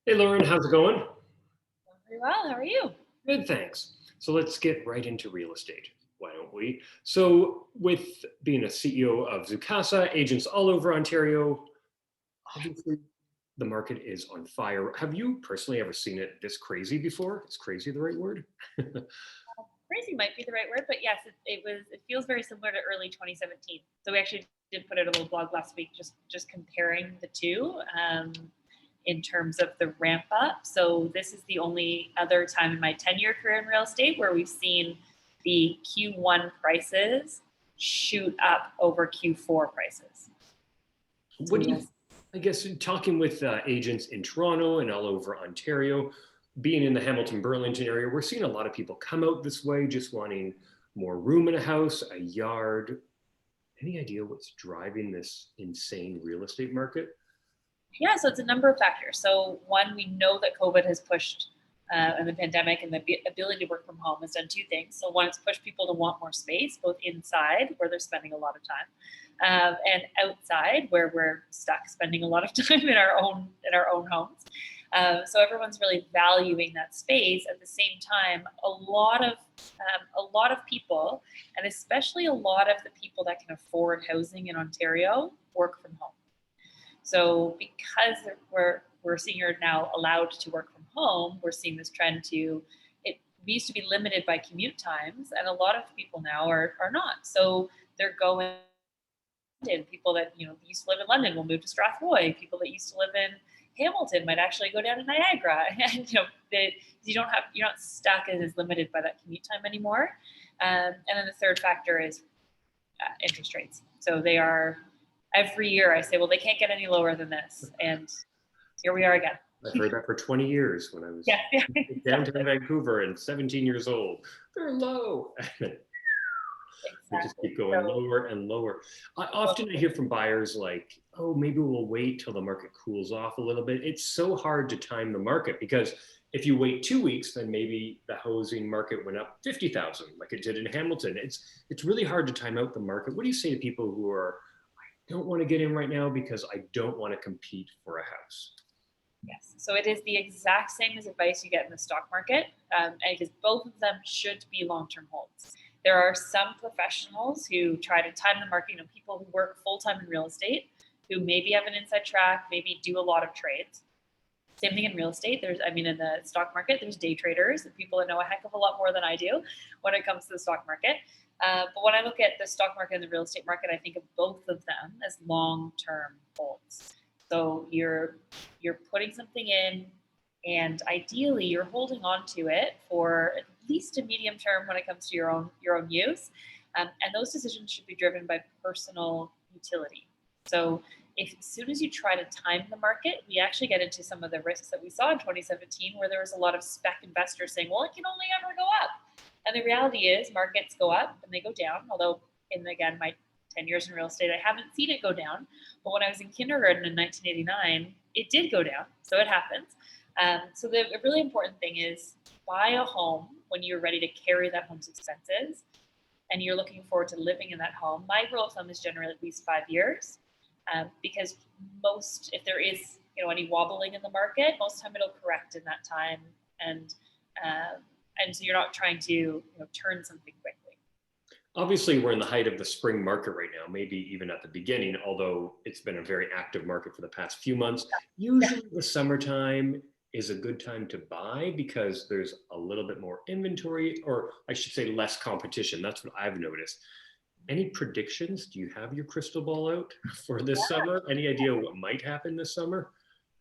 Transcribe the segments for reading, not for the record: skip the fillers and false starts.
Hey Lauren, how's it going? Very well. How are you? Good, thanks. So let's get right into real estate. Why don't we? So, with being a CEO of Zoocasa, agents all over Ontario, obviously the market is on fire. Have you personally ever seen it this crazy before? Is crazy the right word? Crazy might be the right word, but yes, it was. It feels very similar to early 2017. So we actually did put out a little blog last week, just comparing the two in terms of the ramp up. So this is the only other time in my 10-year career in real estate where we've seen the Q1 prices shoot up over Q4 prices. So What do you'll you, I guess, talking with agents in Toronto and all over Ontario, being in the Hamilton Burlington area, we're seeing a lot of people come out this way just wanting more room in a house, a yard. Any idea what's driving this insane real estate market? Yeah, so it's a number of factors. So one, we know that COVID has pushed, and the pandemic and the ability to work from home has done two things. So one, it's pushed people to want more space, both inside where they're spending a lot of time, and outside where we're stuck spending a lot of time in our own homes. So everyone's really valuing that space. At the same time, a lot of people, and especially a lot of the people that can afford housing in Ontario, work from home. So because we're seeing you're now allowed to work from home, we're seeing this trend to it. We used to be limited by commute times, and a lot of people now are not. So they're going in. People that used to live in London will move to Strathroy. People that used to live in Hamilton might actually go down to Niagara, and you're not stuck and is limited by that commute time anymore. And then the third factor is interest rates. So they are every year I say, well, they can't get any lower than this. And here we are again. I've heard that for 20 years when I was Yeah, yeah, in downtown Vancouver and 17 years old. They're low. They just exactly. keep going So lower and lower. I hear from buyers like, oh, maybe we'll wait till the market cools off a little bit. It's so hard to time the market because if you wait 2 weeks, then maybe the housing market went up 50,000 like it did in Hamilton. It's really hard to time out the market. What do you say to people who are don't want to get in right now because I don't want to compete for a house? yes, so it is the exact same as advice you get in the stock market, and because both of them should be long-term holds. There are some professionals who try to time the market. People who work full-time in real estate, who maybe have an inside track, maybe do a lot of trades. Same thing in real estate. In the stock market, there's day traders and people that know a heck of a lot more than I do when it comes to the stock market. But when I look at the stock market and the real estate market, I think of both of them as long-term holds. So you're putting something in, and ideally you're holding on to it for at least a medium term when it comes to your own use. And those decisions should be driven by personal utility. So if as soon as you try to time the market, we actually get into some of the risks that we saw in 2017, where there was a lot of spec investors saying, well, it can only ever go up. And the reality is markets go up and they go down. Although in, again, my 10 years in real estate, I haven't seen it go down. But when I was in kindergarten in 1989, it did go down. So it happens. So the really important thing is buy a home when you're ready to carry that home's expenses and you're looking forward to living in that home. My rule of thumb is generally at least 5 years, because if there is any wobbling in the market, most of the time it'll correct in that time, and uh, and so you're not trying to turn something quickly. Obviously, we're in the height of the spring market right now, maybe even at the beginning, although it's been a very active market for the past few months. Yeah. Usually, the summertime is a good time to buy because there's a little bit more inventory, or I should say, less competition. That's what I've noticed. Any predictions? Do you have your crystal ball out for this summer? Any idea what might happen this summer?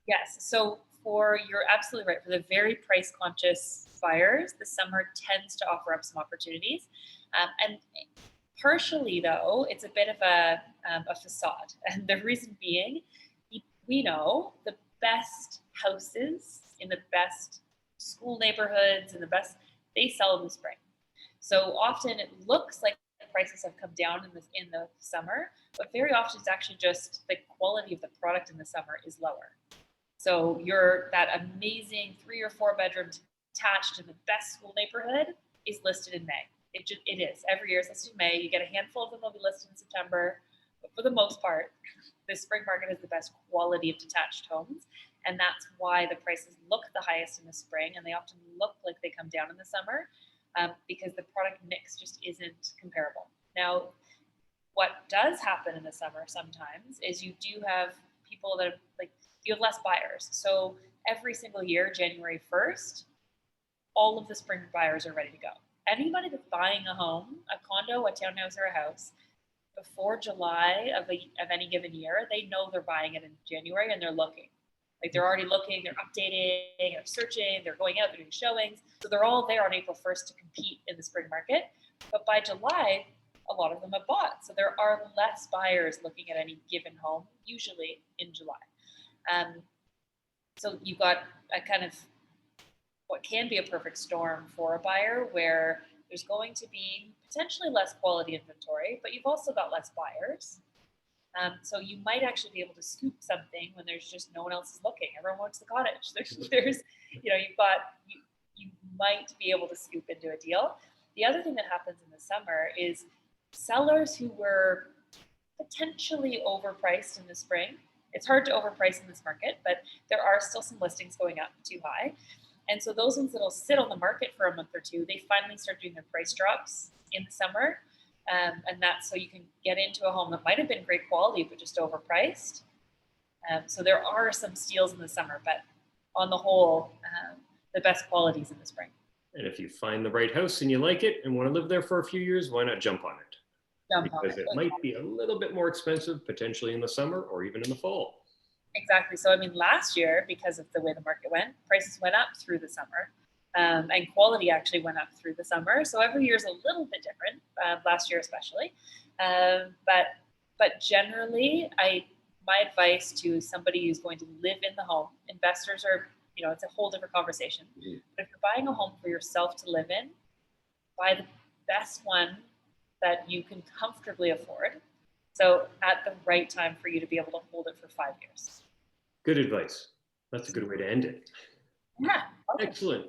Yes. So you're absolutely right. For the very price conscious buyers, the summer tends to offer up some opportunities, and partially though, it's a bit of a facade, and the reason being, we know the best houses in the best school neighborhoods and they sell in the spring. So often it looks like prices have come down in the summer, but very often it's actually just the quality of the product in the summer is lower. So that amazing 3 or 4 bedroom detached in the best school neighborhood is listed in May. It is every year. It's listed in May. You get a handful of them that'll be listed in September, but for the most part, the spring market is the best quality of detached homes. And that's why the prices look the highest in the spring, and they often look like they come down in the summer, because the product mix just isn't comparable. Now, what does happen in the summer sometimes is you do have people that like, you have less buyers. So every single year, January 1st, all of the spring buyers are ready to go. Anybody that's buying a home, a condo, a townhouse, or a house before July of any given year, they know they're buying it in January and they're looking. Like they're already looking, they're updating, they're searching, they're going out, they're doing showings. So they're all there on April 1st to compete in the spring market. But by July, a lot of them have bought. So there are less buyers looking at any given home, usually in July. So you've got a kind of what can be a perfect storm for a buyer where there's going to be potentially less quality inventory, but you've also got less buyers. So you might actually be able to scoop something when there's just no one else is looking. Everyone wants the cottage. There's you might be able to scoop into a deal. The other thing that happens in the summer is sellers who were potentially overpriced in the spring. It's hard to overprice in this market, but there are still some listings going up too high. And so those ones that'll sit on the market for a month or two, they finally start doing their price drops in the summer. And that's so you can get into a home that might have been great quality, but just overpriced. So there are some steals in the summer, but on the whole, the best qualities in the spring. And if you find the right house and you like it and want to live there for a few years, why not jump on it? Because it might be a little bit more expensive potentially in the summer or even in the fall. Exactly. So, I mean, last year, because of the way the market went, prices went up through the summer, and quality actually went up through the summer. So every year is a little bit different, last year especially. But generally, my advice to somebody who's going to live in the home, investors are, it's a whole different conversation. Mm-hmm. But if you're buying a home for yourself to live in, buy the best one that you can comfortably afford. So at the right time for you to be able to hold it for 5 years. Good advice. That's a good way to end it. Yeah. Okay. Excellent.